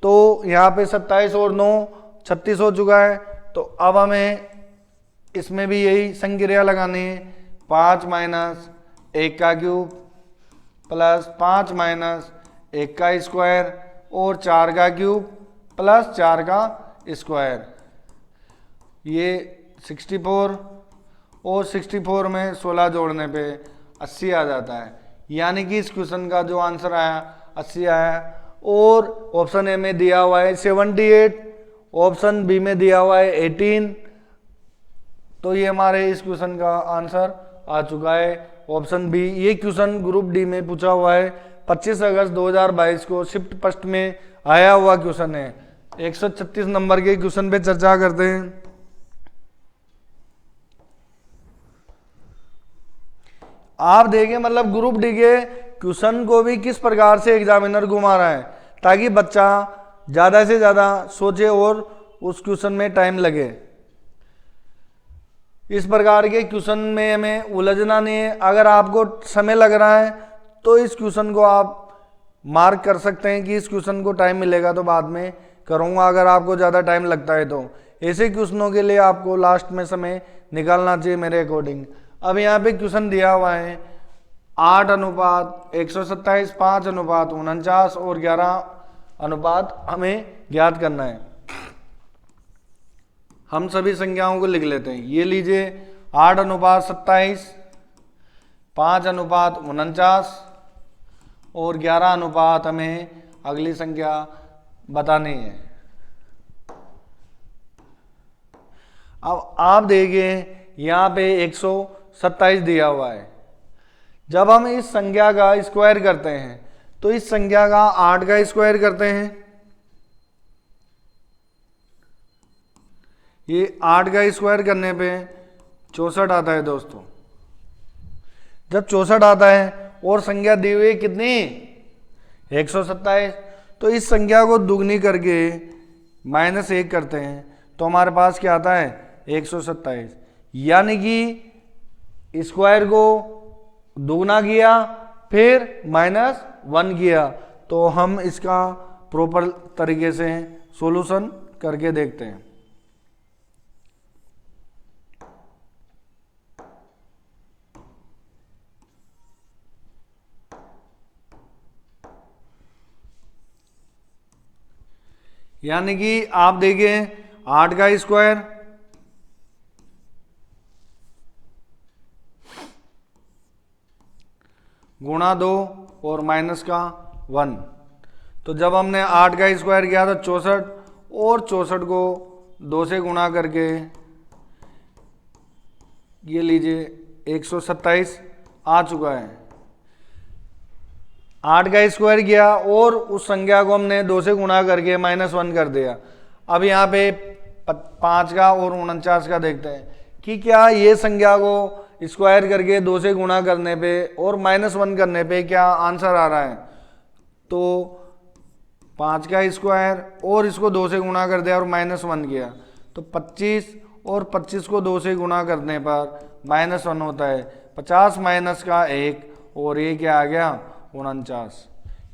तो यहाँ पे 27 और 9 36 हो चुका है। तो अब हमें इसमें भी यही संक्रिया लगानी है, 5 - 1 का क्यूब प्लस 5 - 1 का स्क्वायर और 4 का क्यूब प्लस 4 का स्क्वायर, ये 64 और 64 में 16 जोड़ने पे 80 आ जाता है। यानी कि इस क्वेश्चन का जो आंसर आया 80 आया। और ऑप्शन ए में दिया हुआ है 78, ऑप्शन बी में दिया हुआ है 18। तो ये हमारे इस क्वेश्चन का आंसर आ चुका है ऑप्शन बी। ये क्वेश्चन ग्रुप डी में पूछा हुआ है, 25 अगस्त 2022 को शिफ्ट फर्स्ट में आया हुआ क्वेश्चन है। 136 नंबर के क्वेश्चन पे चर्चा करते हैं। आप देखें मतलब ग्रुप डी के क्वेश्चन को भी किस प्रकार से एग्जामिनर घुमा रहा है ताकि बच्चा ज़्यादा से ज़्यादा सोचे और उस क्वेश्चन में टाइम लगे। इस प्रकार के क्वेश्चन में हमें उलझना नहीं है। अगर आपको समय लग रहा है तो इस क्वेश्चन को आप मार्क कर सकते हैं कि इस क्वेश्चन को टाइम मिलेगा तो बाद में करूँगा, अगर आपको ज़्यादा टाइम लगता है तो। ऐसे क्वेश्चनों के लिए आपको लास्ट में समय निकालना चाहिए मेरे अकॉर्डिंग। अब यहाँ पे क्वेश्चन दिया हुआ है 8:127, 5:49 और 11 हमें ज्ञात करना है। हम सभी संख्याओं को लिख लेते हैं। ये लीजिए 8:27, 5:49 और 11 हमें अगली संख्या बतानी है। अब आप देखिए यहाँ पे 127 दिया हुआ है। जब हम इस संख्या का स्क्वायर करते हैं तो इस संख्या का 8 का स्क्वायर करते हैं, ये 8 का स्क्वायर करने पे 64 आता है दोस्तों। जब 64 आता है और संख्या दी हुई कितनी 127, तो इस संख्या को दुगनी करके -1 करते हैं तो हमारे पास क्या आता है 127। यानी कि स्क्वायर को दुगना किया फिर -1 किया। तो हम इसका प्रॉपर तरीके से सॉल्यूशन करके देखते हैं। यानी कि आप देखिए 8 का स्क्वायर गुणा 2 और -1। तो जब हमने 8 का स्क्वायर किया था 64 और 64 को 2 से गुणा करके ये लीजिए 127 आ चुका है। 8 का स्क्वायर किया और उस संख्या को हमने 2 से गुणा करके -1 कर दिया। अब यहाँ पे 5 का और 49 का देखते हैं कि क्या ये संख्या को स्क्वायर करके 2 से गुणा करने पे और -1 करने पे क्या आंसर आ रहा है। तो 5 का स्क्वायर और इसको 2 से गुणा कर दिया और -1 किया तो 25 और 25 को 2 से गुणा करने पर -1 होता है। 50 माइनस का 1 और ये क्या आ गया 49।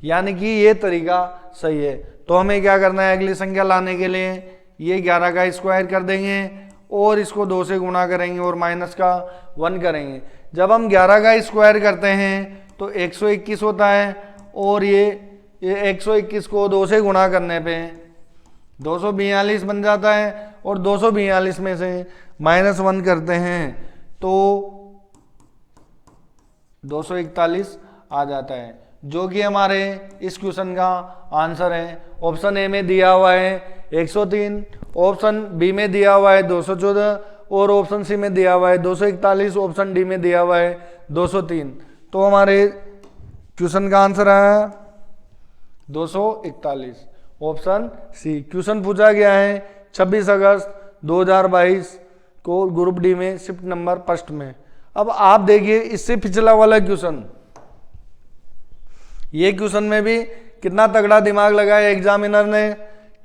यानी कि ये तरीका सही है। तो हमें क्या करना है अगली संख्या लाने के लिए, ये 11 का स्क्वायर कर देंगे और इसको 2 से गुणा करेंगे और -1 करेंगे। जब हम 11 का स्क्वायर करते हैं तो 121 होता है और ये 121 को 2 से गुणा करने पे 242 बन जाता है और 242 में से -1 करते हैं तो 241 आ जाता है, जो कि हमारे इस क्वेश्चन का आंसर है। ऑप्शन ए में दिया हुआ है 103, ऑप्शन बी में दिया हुआ है 214 और ऑप्शन सी में दिया हुआ है 241, ऑप्शन डी में दिया हुआ है 203। तो हमारे क्वेश्चन का आंसर है 241, ऑप्शन सी। क्वेश्चन पूछा गया है 26 अगस्त 2022 को ग्रुप डी में शिफ्ट नंबर 1 में। अब आप देखिए इससे पिछला वाला क्वेश्चन, ये क्वेश्चन में भी कितना तगड़ा दिमाग लगाया एग्जामिनर ने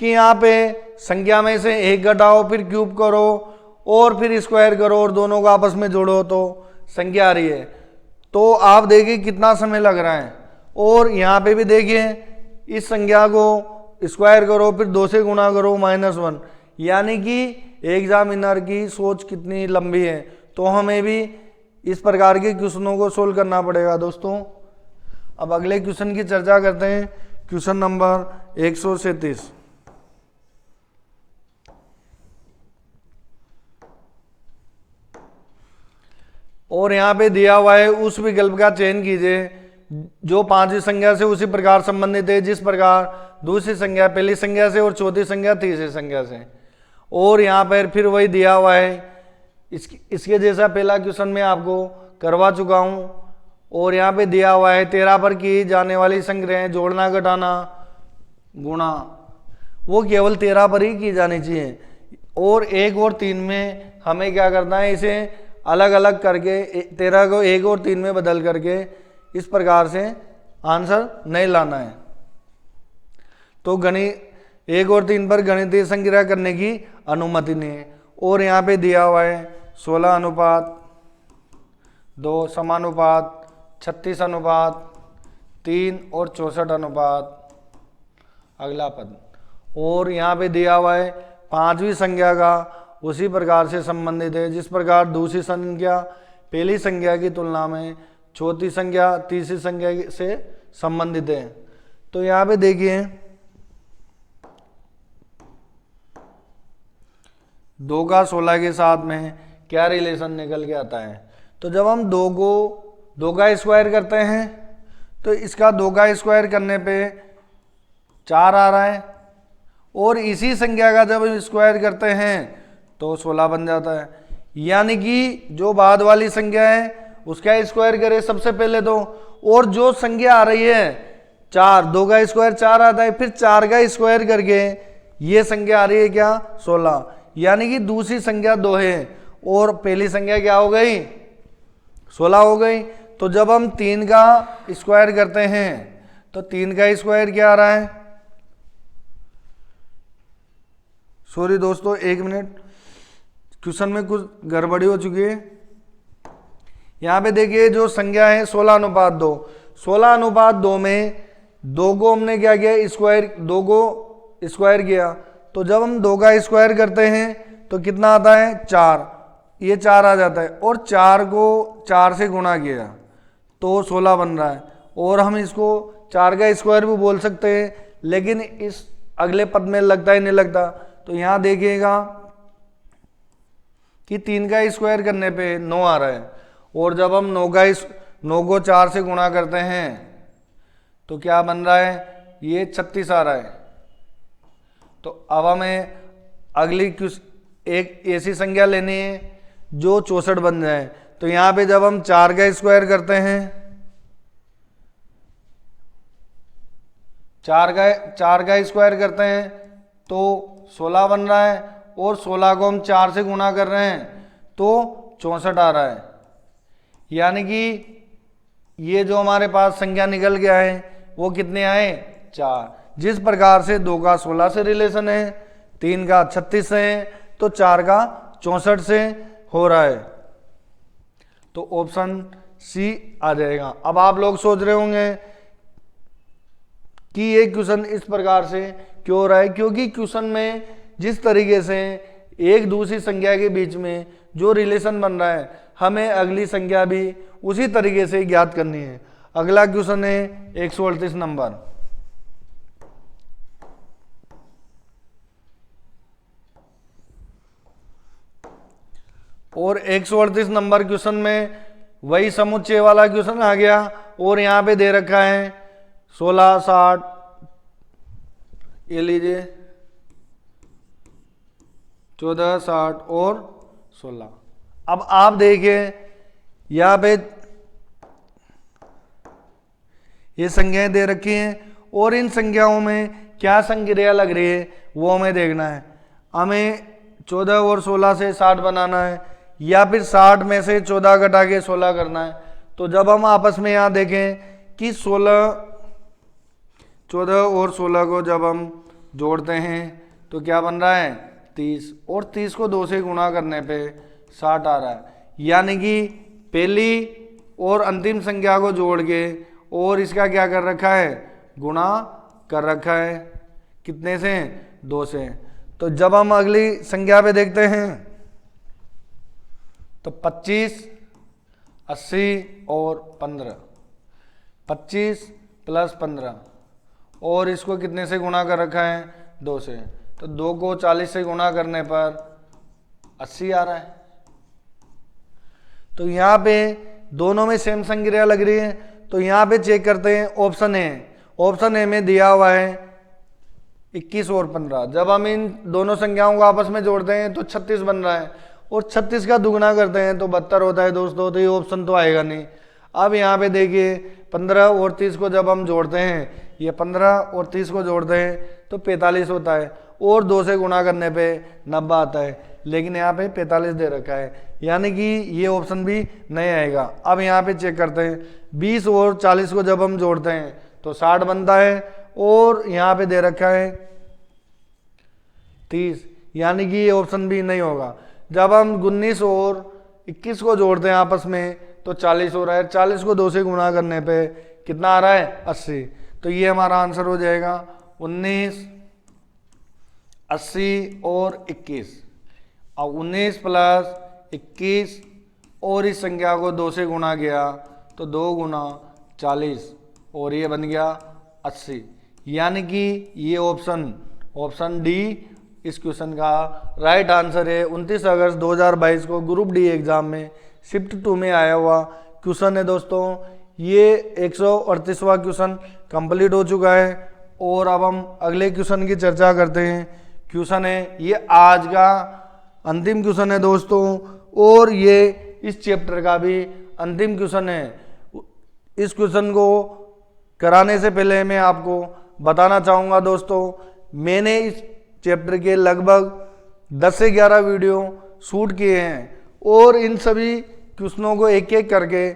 कि यहाँ पे संख्या में से 1 घटाओ फिर क्यूब करो और फिर स्क्वायर करो और दोनों को आपस में जोड़ो तो संख्या आ रही है। तो आप देखिए कितना समय लग रहा है। और यहाँ पे भी देखिए इस संख्या को स्क्वायर करो फिर 2 से गुणा करो -1। यानी कि एग्जामिनर की सोच कितनी लंबी है। तो हमें भी इस प्रकार के क्वेश्चनों को सोल्व करना पड़ेगा दोस्तों। अब अगले क्वेश्चन की चर्चा करते हैं। Question number 137। और यहाँ पे दिया हुआ है उस विकल्प का चयन कीजिए जो 5वीं संख्या से उसी प्रकार संबंधित है जिस प्रकार दूसरी संख्या पहली संख्या से और चौथी संख्या तीसरी संख्या से। और यहाँ पर फिर वही दिया हुआ है, इसके जैसा पहला क्वेश्चन मैं आपको करवा चुका हूँ। और यहाँ पे दिया हुआ है 13 पर की जाने वाली संख्याएं जोड़ना घटाना गुणा, वो केवल 13 पर ही की जानी चाहिए। और 1 और 3 में हमें क्या करना है, इसे अलग अलग करके 13 को 1 और 3 में बदल करके इस प्रकार से आंसर नहीं लाना है। तो 1 और 3 पर गणितीय संग्रह करने की अनुमति नहीं है। और यहाँ पे दिया हुआ है 16:2 समानुपात 36:3 और 64। अगला पद। और यहाँ पे दिया हुआ है 5वीं संख्या का उसी प्रकार से संबंधित है जिस प्रकार दूसरी संख्या पहली संख्या की तुलना में चौथी संख्या तीसरी संख्या से संबंधित है। तो यहाँ पे देखिए 2 का 16 के साथ में क्या रिलेशन निकल के आता है। तो जब हम 2 का स्क्वायर करते हैं तो इसका 2 का स्क्वायर करने पे 4 आ रहा है, और इसी संख्या का जब हम स्क्वायर करते हैं तो 16 बन जाता है। यानी कि जो बाद वाली संख्या है उसका स्क्वायर करें सबसे पहले तो, और जो संख्या आ रही है 4, 2 का स्क्वायर 4 आता है, फिर 4 का स्क्वायर करके ये संख्या आ रही है क्या 16। यानी कि दूसरी संख्या 2 है और पहली संख्या क्या हो गई 16 हो गई। तो जब हम 3 का स्क्वायर करते हैं तो 3 का स्क्वायर क्या आ रहा है, सॉरी दोस्तों 1 मिनट, क्वेश्चन में कुछ गड़बड़ी हो चुकी है। यहाँ पे देखिए जो संख्या है 16:2, 16:2 में 2 को हमने क्या किया स्क्वायर, 2 को स्क्वायर किया। तो जब हम 2 का स्क्वायर करते हैं तो कितना आता है 4, ये 4 आ जाता है, और 4 को 4 से गुणा किया तो 16 बन रहा है। और हम इसको 4 का स्क्वायर भी बोल सकते हैं, लेकिन इस अगले पद में लगता ही नहीं लगता। तो यहाँ देखिएगा कि 3 का स्क्वायर करने पे 9 आ रहा है, और जब हम 9 को 4 से गुणा करते हैं तो क्या बन रहा है, ये 36 आ रहा है। तो अब हमें अगली एक ऐसी संख्या लेनी है जो 64 बन जाए। तो यहाँ पे जब हम 4 का स्क्वायर करते हैं, 4 का स्क्वायर करते हैं तो 16 बन रहा है, और 16 को हम 4 से गुणा कर रहे हैं तो 64 आ रहा है। यानी कि ये जो हमारे पास संख्या निकल गया है वो कितने आए 4। जिस प्रकार से 2 का 16 से रिलेशन है, 3 का 36 से है, तो 4 का 64 से हो रहा है। तो ऑप्शन सी आ जाएगा। अब आप लोग सोच रहे होंगे कि ये क्वेश्चन इस प्रकार से क्यों हो रहा है, क्योंकि क्वेश्चन में जिस तरीके से एक दूसरी संख्या के बीच में जो रिलेशन बन रहा है, हमें अगली संख्या भी उसी तरीके से ज्ञात करनी है। अगला क्वेश्चन है 138 नंबर। और 138 नंबर क्वेश्चन में वही समुच्चय वाला क्वेश्चन आ गया, और यहाँ पे दे रखा है 16, 60, ये लीजिए 14, 60 और 16। अब आप देखिए यहाँ पे ये संख्याएं दे रखी हैं, और इन संख्याओं में क्या संक्रिया लग रही है वो हमें देखना है। हमें 14 और 16 से 60 बनाना है, या फिर 60 में से 14 घटा के 16 करना है। तो जब हम आपस में यहाँ देखें कि 14 और 16 को जब हम जोड़ते हैं तो क्या बन रहा है 30, और 30 को 2 से गुणा करने पे 60 आ रहा है। यानी कि पहली और अंतिम संख्या को जोड़ के और इसका क्या कर रखा है गुणा कर रखा है, कितने से 2 से। तो जब हम अगली संख्या पे देखते हैं तो 25, 80 और 15, 25 + 15, और इसको कितने से गुणा कर रखा है 2 से। तो 2 को 40 से गुणा करने पर 80 आ रहा है। तो यहाँ पे दोनों में सेम संक्रिया लग रही है। तो यहाँ पे चेक करते हैं ऑप्शन ए। ऑप्शन ए में दिया हुआ है 21 और 15। जब हम इन दोनों संख्याओं को आपस में जोड़ते हैं तो 36 बन रहा है, और 36 का दुगुना करते हैं तो 72 होता है दोस्तों। तो ये ऑप्शन तो आएगा नहीं। अब यहाँ पे देखिए 15 और 30 को जब हम जोड़ते हैं, ये 15 और 30 को जोड़ते हैं तो 45 होता है, और 2 से गुणा करने पे 90 आता है, लेकिन यहाँ पे 45 दे रखा है, यानी कि ये ऑप्शन भी नहीं आएगा। अब यहाँ पे चेक करते हैं 20 और 40 को जब हम जोड़ते हैं तो 60 बनता है, और यहाँ पे दे रखा है 30, यानी कि ये ऑप्शन भी नहीं होगा। जब हम 19 और 21 को जोड़ते हैं आपस में तो 40 हो रहा है। 40 को 2 से गुणा करने पे कितना आ रहा है? 80। तो ये हमारा आंसर हो जाएगा 19, 80 और 21। अब 19 प्लस 21 और इस संख्या को 2 से गुणा किया तो 2 गुना 40 और ये बन गया 80। यानी कि ये ऑप्शन डी इस क्वेश्चन का राइट आंसर है। 29 अगस्त 2022 को ग्रुप डी एग्जाम में शिफ्ट 2 में आया हुआ क्वेश्चन है दोस्तों। ये 138वां क्वेश्चन कंप्लीट हो चुका है और अब हम अगले क्वेश्चन की चर्चा करते हैं। क्वेश्चन है ये आज का अंतिम क्वेश्चन है दोस्तों, और ये इस चैप्टर का भी अंतिम क्वेश्चन है। इस क्वेश्चन को कराने से पहले मैं आपको बताना चाहूँगा दोस्तों, मैंने इस चैप्टर के लगभग 10 से 11 वीडियो शूट किए हैं और इन सभी क्वेश्चनों को एक एक करके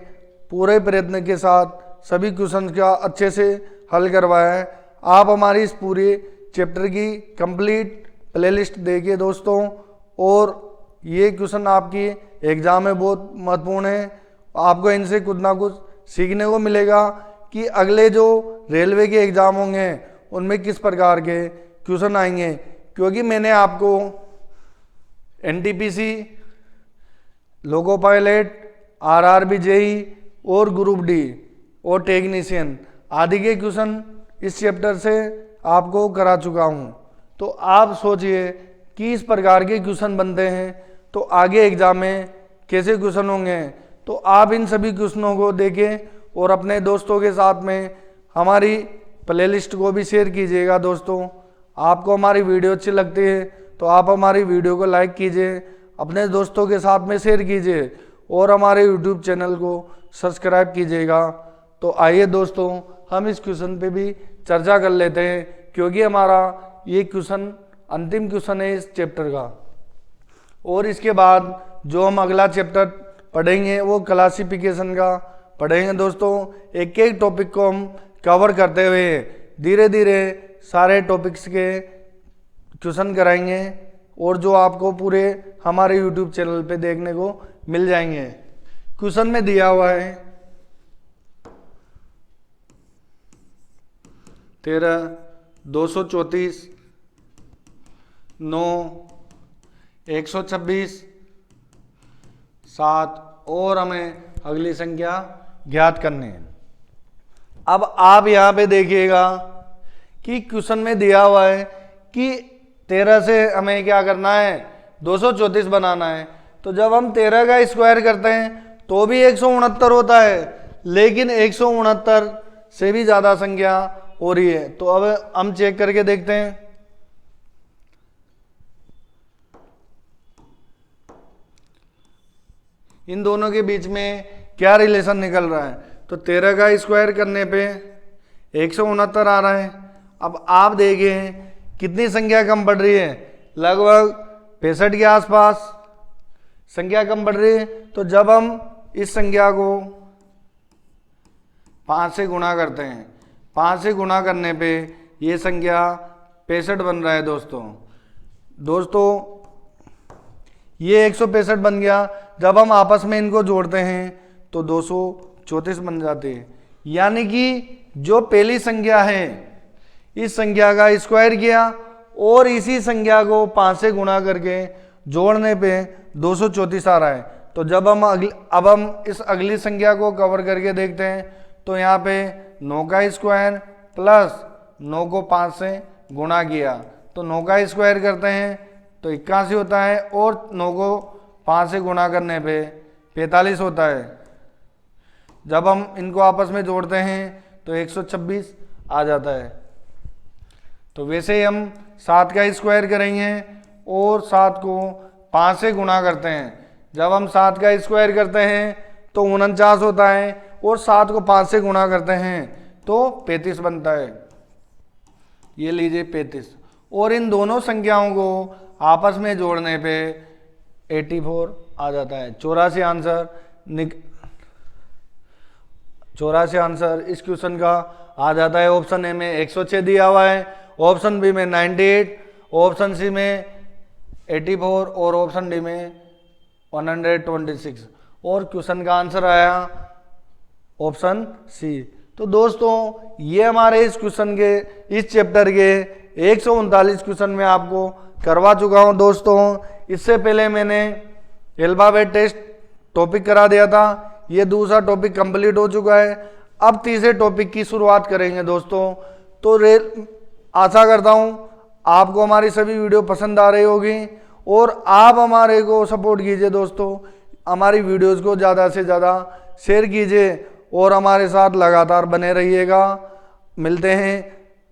पूरे प्रयत्न के साथ सभी क्वेश्चन का अच्छे से हल करवाया है। आप हमारी इस पूरे चैप्टर की कंप्लीट प्लेलिस्ट देखिए दोस्तों, और ये क्वेश्चन आपकी एग्जाम में बहुत महत्वपूर्ण है। आपको इनसे कुछ ना कुछ सीखने को मिलेगा कि अगले जो रेलवे के एग्ज़ाम होंगे उनमें किस प्रकार के क्वेश्चन आएंगे, क्योंकि मैंने आपको NTPC, loco pilot, RRB JE और ग्रुप डी और टेक्नीशियन आदि के क्वेश्चन इस चैप्टर से आपको करा चुका हूँ। तो आप सोचिए कि इस प्रकार के क्वेश्चन बनते हैं तो आगे एग्जाम में कैसे क्वेश्चन होंगे। तो आप इन सभी क्वेश्चनों को देखें और अपने दोस्तों के साथ में हमारी प्लेलिस्ट को भी शेयर कीजिएगा दोस्तों। आपको हमारी वीडियो अच्छी लगती है तो आप हमारी वीडियो को लाइक कीजिए, अपने दोस्तों के साथ में शेयर कीजिए और हमारे यूट्यूब चैनल को सब्सक्राइब कीजिएगा। तो आइए दोस्तों हम इस क्वेश्चन पे भी चर्चा कर लेते हैं, क्योंकि हमारा ये क्वेश्चन अंतिम क्वेश्चन है इस चैप्टर का। और इसके बाद जो हम अगला चैप्टर पढ़ेंगे वो क्लासिफिकेशन का पढ़ेंगे दोस्तों। एक एक टॉपिक को हम कवर करते हुए धीरे धीरे सारे टॉपिक्स के क्वेश्चन कराएंगे और जो आपको पूरे हमारे यूट्यूब चैनल पे देखने को मिल जाएंगे। क्वेश्चन में दिया हुआ है 13, 234, 9, 126, 7 और हमें अगली संख्या ज्ञात करनी है। अब आप यहाँ पे देखिएगा कि क्वेश्चन में दिया हुआ है कि 13 से हमें क्या करना है, 234 बनाना है। तो जब हम 13 का स्क्वायर करते हैं तो भी 169 होता है, लेकिन 169 से भी ज़्यादा संख्या हो रही है। तो अब हम चेक करके देखते हैं। इन दोनों के बीच में क्या रिलेशन निकल रहा है। तो 13 का स्क्वायर करने पे 169 आ रहा है। अब आप देखें कितनी संख्या कम बढ़ रही है, लगभग 65 के आसपास संख्या कम बढ़ रही है। तो जब हम इस संख्या को 5 से गुणा करते हैं, 5 से गुणा करने पे ये संख्या 65 बन रहा है दोस्तों ये 165 बन गया। जब हम आपस में इनको जोड़ते हैं तो 234 बन जाते हैं। यानी कि जो पहली संख्या है इस संख्या का स्क्वायर किया और इसी संख्या को 5 से गुणा करके जोड़ने पे 234 आ रहा है। तो जब हम अब हम इस अगली संख्या को कवर करके देखते हैं तो यहाँ पे 9 का स्क्वायर प्लस 9 को 5 से गुणा किया तो 9 का स्क्वायर करते हैं तो 81 होता है और 9 को 5 से गुणा करने पे 45 होता है। जब हम इनको आपस में जोड़ते हैं तो 126 आ जाता है। तो वैसे ही हम 7 का स्क्वायर करेंगे और 7 को 5 से गुणा करते हैं। जब हम 7 का स्क्वायर करते हैं तो 49 होता है और 7 को 5 से गुणा करते हैं तो 35 बनता है। ये लीजिए 35। और इन दोनों संख्याओं को आपस में जोड़ने पे 84 आ जाता है। 84 आंसर इस क्वेश्चन का आ जाता है। ऑप्शन ए में 106 दिया हुआ है, ऑप्शन बी में 98 ऑप्शन सी में 84 और ऑप्शन डी में 126 और क्वेश्चन का आंसर आया ऑप्शन सी। तो दोस्तों ये हमारे इस क्वेश्चन के इस चैप्टर के 139 क्वेश्चन में आपको करवा चुका हूं दोस्तों। इससे पहले मैंने अल्फाबेट टेस्ट टॉपिक करा दिया था, ये दूसरा टॉपिक कंप्लीट हो चुका है। अब तीसरे टॉपिक की शुरुआत करेंगे दोस्तों। तो आशा करता हूं आपको हमारी सभी वीडियो पसंद आ रही होगी और आप हमारे को सपोर्ट कीजिए दोस्तों, हमारी वीडियोस को ज़्यादा से ज़्यादा शेयर कीजिए और हमारे साथ लगातार बने रहिएगा। मिलते हैं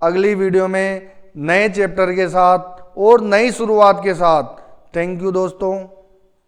अगली वीडियो में नए चैप्टर के साथ और नई शुरुआत के साथ। थैंक यू दोस्तों।